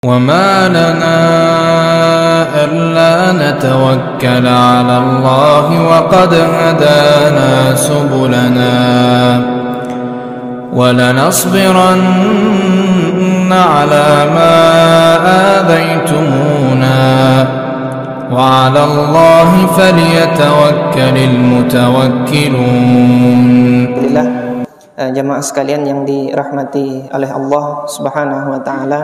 وما لنا ألا نتوكل على الله وقد هدانا سبلنا ولنصبرن على ما آذيتمونا وعلى الله فليتوكل المتوكلون. Jamaah sekalian yang dirahmati oleh Allah Subhanahu wa taala,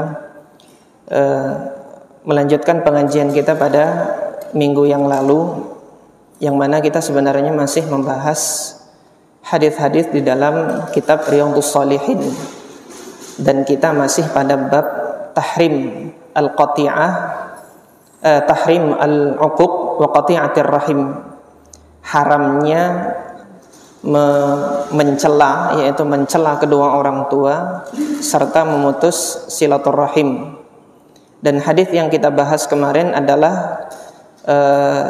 melanjutkan pengajian kita pada minggu yang lalu, yang mana kita sebenarnya masih membahas hadis-hadis di dalam kitab Riyadhus Shalihin, dan kita masih pada bab tahrim al-qati'ah, tahrim al-uquq wa qati'atir rahim, haramnya mencela, yaitu mencela kedua orang tua serta memutus silaturahim. Dan hadis yang kita bahas kemarin adalah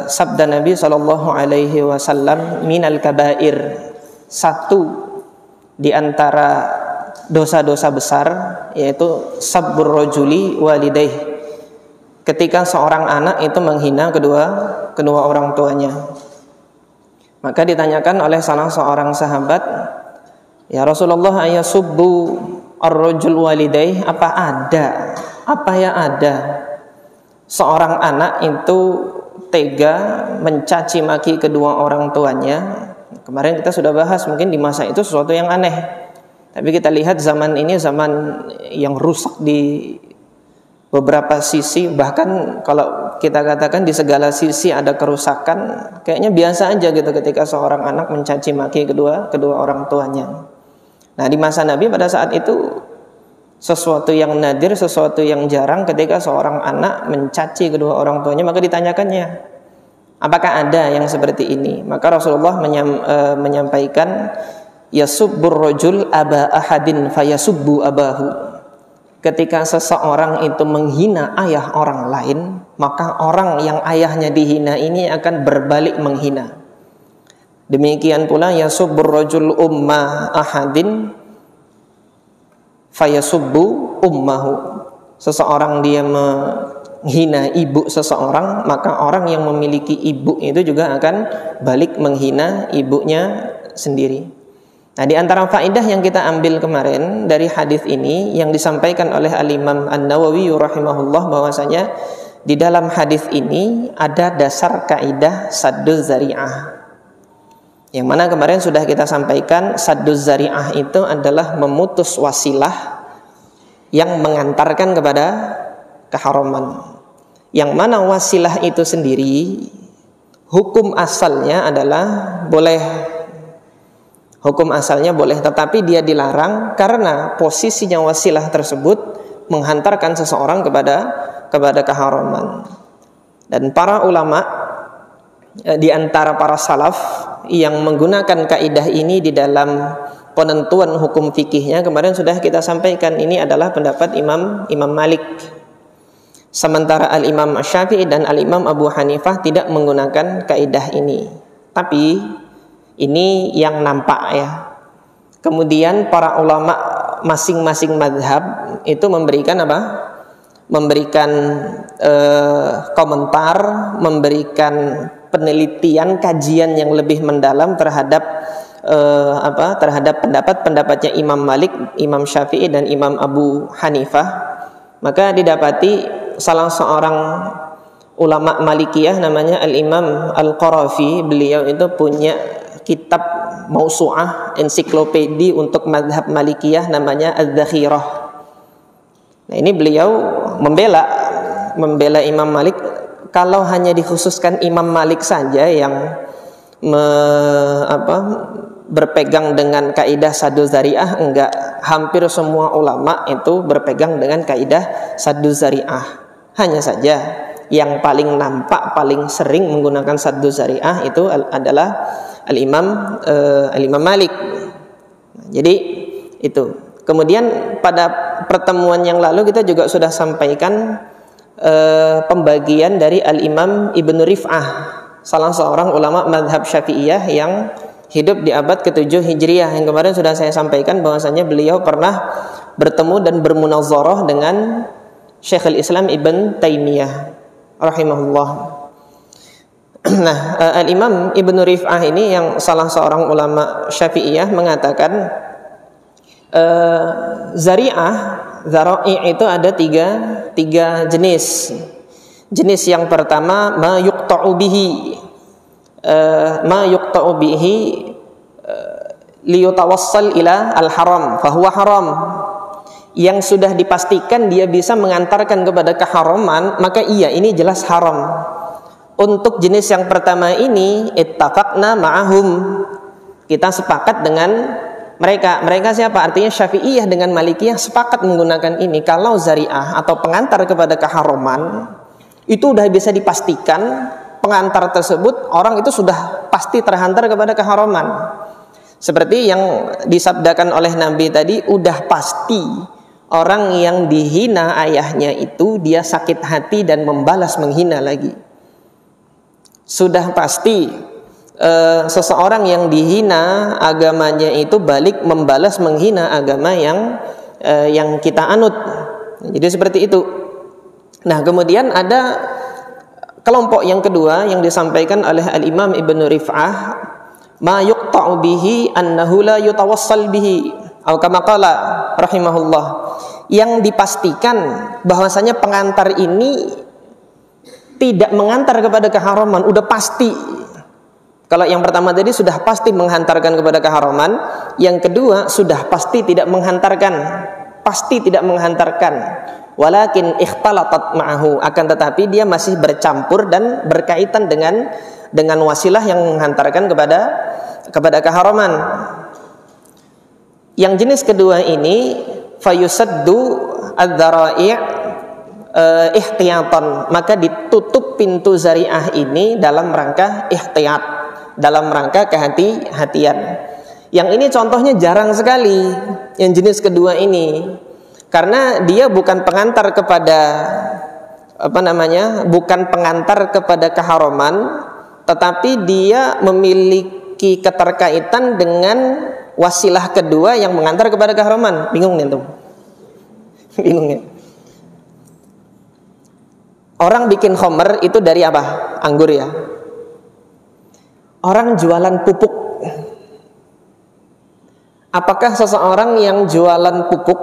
sabda Nabi SAW, minal kabair, satu di antara dosa-dosa besar, yaitu sabbur rajuli walidaih, ketika seorang anak itu menghina kedua orang tuanya. Maka ditanyakan oleh salah seorang sahabat, ya Rasulullah, ayasubbu ar-rajul walidaih, apa ya ada seorang anak itu tega mencaci maki kedua orang tuanya? Kemarin kita sudah bahas, mungkin di masa itu sesuatu yang aneh, tapi kita lihat zaman ini zaman yang rusak di beberapa sisi, bahkan kalau kita katakan di segala sisi ada kerusakan. Kayaknya biasa aja gitu ketika seorang anak mencaci maki kedua orang tuanya. Nah, di masa Nabi pada saat itu sesuatu yang nadir, sesuatu yang jarang ketika seorang anak mencaci kedua orang tuanya. Maka ditanyakannya, apakah ada yang seperti ini? Maka Rasulullah menyampaikan, yasubbur rajul aba ahadin fayasubbu abahu. Ketika seseorang itu menghina ayah orang lain, maka orang yang ayahnya dihina ini akan berbalik menghina. Demikian pula yasubbur rajul umma ahadin fayasubbu ummahu. Seseorang dia menghina ibu seseorang, maka orang yang memiliki ibu itu juga akan balik menghina ibunya sendiri. Nah, di antara faedah yang kita ambil kemarin dari hadis ini yang disampaikan oleh Al-Imam An-Nawawi rahimahullah, bahwasanya di dalam hadis ini ada dasar kaidah sadduz zari'ah. Yang mana kemarin sudah kita sampaikan, sadduz zari'ah itu adalah memutus wasilah yang mengantarkan kepada keharaman. Yang mana wasilah itu sendiri hukum asalnya adalah boleh. Hukum asalnya boleh, tetapi dia dilarang karena posisinya wasilah tersebut menghantarkan seseorang kepada keharaman. Dan para ulama di antara para salaf yang menggunakan kaidah ini di dalam penentuan hukum fikihnya, kemarin sudah kita sampaikan, ini adalah pendapat Imam Malik. Sementara Al-Imam Syafi'i dan Al-Imam Abu Hanifah tidak menggunakan kaidah ini. Tapi ini yang nampak ya. Kemudian para ulama masing-masing mazhab itu memberikan apa? Memberikan komentar, memberikan penelitian, kajian yang lebih mendalam terhadap terhadap pendapat-pendapatnya Imam Malik, Imam Syafi'i dan Imam Abu Hanifah. Maka didapati salah seorang ulama Malikiyah namanya Al-Imam Al-Qarafi, beliau itu punya kitab mausu'ah, ensiklopedi untuk mazhab Malikiyah namanya Az-Zakhirah. Nah, ini beliau membela Imam Malik. Kalau hanya dikhususkan Imam Malik saja yang berpegang dengan kaidah sadduz zari'ah, enggak, hampir semua ulama itu berpegang dengan kaidah sadduz zari'ah. Hanya saja yang paling nampak, paling sering menggunakan sadduz zari'ah itu adalah Al-Imam Malik. Jadi itu. Kemudian pada pertemuan yang lalu kita juga sudah sampaikan pembagian dari Al-Imam Ibnu Rif'ah, salah seorang ulama mazhab Syafi'iyah yang hidup di abad ke-7 Hijriah. Yang kemarin sudah saya sampaikan bahwasanya beliau pernah bertemu dan bermunazarah dengan Syekhul Islam Ibn Taimiyah rahimahullah. Nah, Al-Imam Ibnu Rif'ah ini yang salah seorang ulama Syafi'iyah mengatakan zari'ah, dzara'i' itu ada tiga jenis. Jenis yang pertama ma yuqta'u bihi liyutawassal ila al-haram fahuwa haram. Yang sudah dipastikan dia bisa mengantarkan kepada keharaman, maka iya, ini jelas haram. Untuk jenis yang pertama ini ittafaqna ma'ahum, kita sepakat dengan mereka. Mereka siapa? Artinya Syafi'iyah dengan Malikiyah sepakat menggunakan ini. Kalau zari'ah atau pengantar kepada keharaman itu sudah bisa dipastikan pengantar tersebut orang itu sudah pasti terhantar kepada keharaman. Seperti yang disabdakan oleh Nabi tadi, udah pasti orang yang dihina ayahnya itu dia sakit hati dan membalas menghina lagi. Sudah pasti seseorang yang dihina agamanya itu balik membalas menghina agama yang kita anut. Jadi seperti itu. Nah, kemudian ada kelompok yang kedua yang disampaikan oleh Al-Imam Ibnu Rif'ah, ma yuqta'u bihi annahu la yutawassal bihi, atau kama qala rahimahullah, yang dipastikan bahwasanya pengantar ini tidak mengantar kepada keharaman, udah pasti. Kalau yang pertama tadi sudah pasti menghantarkan kepada keharaman, yang kedua sudah pasti tidak menghantarkan, pasti tidak menghantarkan. Walakin ikhtalatat ma'ahu, akan tetapi dia masih bercampur dan berkaitan dengan wasilah yang menghantarkan kepada keharaman. Yang jenis kedua ini fayusaddu adz-dzara'i' ihtiyatan, maka ditutup pintu zari'ah ini dalam rangka ihtiyat, dalam rangka kehati-hatian. Yang ini contohnya jarang sekali yang jenis kedua ini, karena dia bukan pengantar kepada bukan pengantar kepada keharaman, tetapi dia memiliki keterkaitan dengan wasilah kedua yang mengantar kepada keharaman. Bingung nih tuh? Bingung ya? Orang bikin khamr itu dari apa? Anggur ya. Orang jualan pupuk. Apakah seseorang yang jualan pupuk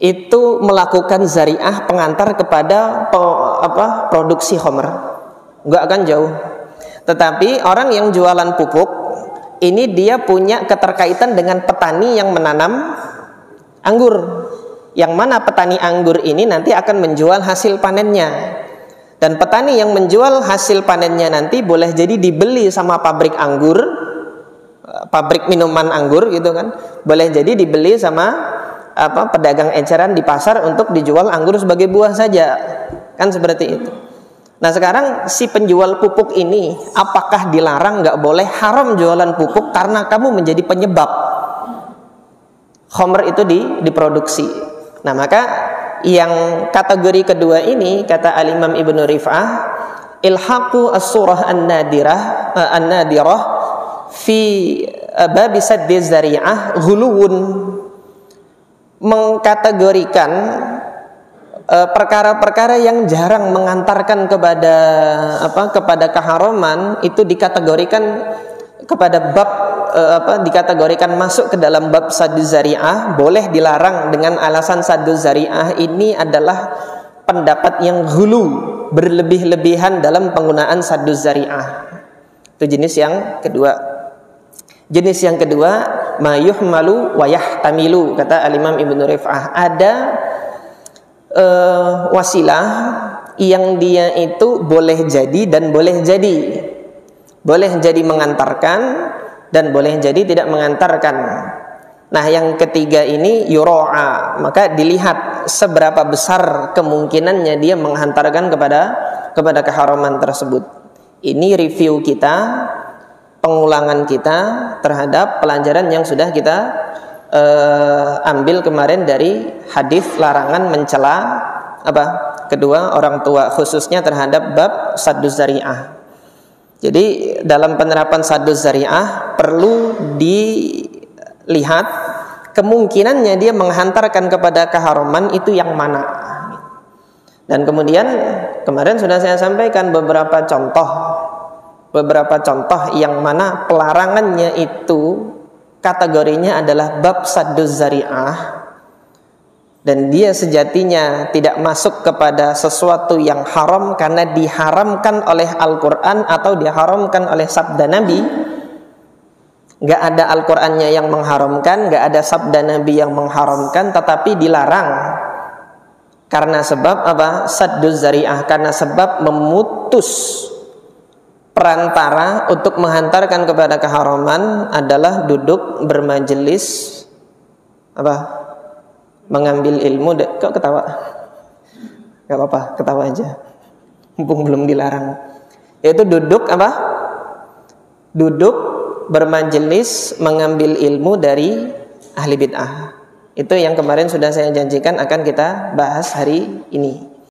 itu melakukan zari'ah pengantar kepada produksi khamr? Enggak akan jauh. Tetapi orang yang jualan pupuk ini dia punya keterkaitan dengan petani yang menanam anggur. Yang mana petani anggur ini nanti akan menjual hasil panennya. Dan petani yang menjual hasil panennya nanti boleh jadi dibeli sama pabrik anggur, pabrik minuman anggur gitu kan. Boleh jadi dibeli sama pedagang eceran di pasar untuk dijual anggur sebagai buah saja. Kan seperti itu. Nah, sekarang si penjual pupuk ini apakah dilarang, nggak boleh, haram jualan pupuk karena kamu menjadi penyebab khamr itu diproduksi. Nah, maka yang kategori kedua ini kata Al-Imam Ibnu Rif'ah, ilhaqu as-surah an-nadirah fi bab saddi zari'ah ghuluwun, mengkategorikan perkara-perkara yang jarang mengantarkan kepada keharaman itu dikategorikan kepada bab dikategorikan masuk ke dalam bab saddu zari'ah, boleh dilarang dengan alasan saddu zari'ah ini adalah pendapat yang ghulu, berlebih-lebihan dalam penggunaan saddu zari'ah. Itu jenis yang kedua. Jenis yang kedua ma yuhmalu wa yahtamilu, kata Al-Imam Ibnu Rif'ah, ada wasilah yang dia itu boleh jadi dan boleh jadi. Boleh jadi mengantarkan dan boleh jadi tidak mengantarkan. Nah, yang ketiga ini yuro'a, maka dilihat seberapa besar kemungkinannya dia menghantarkan kepada keharaman tersebut. Ini review kita, pengulangan kita terhadap pelajaran yang sudah kita ambil kemarin dari hadis larangan mencela kedua orang tua, khususnya terhadap bab saddu zari'ah. Jadi dalam penerapan saddu zari'ah perlu dilihat kemungkinannya dia menghantarkan kepada keharaman itu yang mana. Dan kemudian kemarin sudah saya sampaikan beberapa contoh yang mana pelarangannya itu kategorinya adalah bab sadduz zari'ah, dan dia sejatinya tidak masuk kepada sesuatu yang haram karena diharamkan oleh Al-Quran atau diharamkan oleh sabda Nabi. Gak ada Al-Qurannya yang mengharamkan, gak ada sabda Nabi yang mengharamkan, tetapi dilarang karena sebab apa? Sadduz zari'ah, karena sebab memutus perantara untuk menghantarkan kepada keharaman adalah duduk bermajelis apa? Mengambil ilmu. Kok ketawa? Gak apa-apa, ketawa aja, mumpung belum dilarang. Yaitu duduk apa? Duduk bermajelis mengambil ilmu dari ahli bid'ah. Itu yang kemarin sudah saya janjikan akan kita bahas hari ini.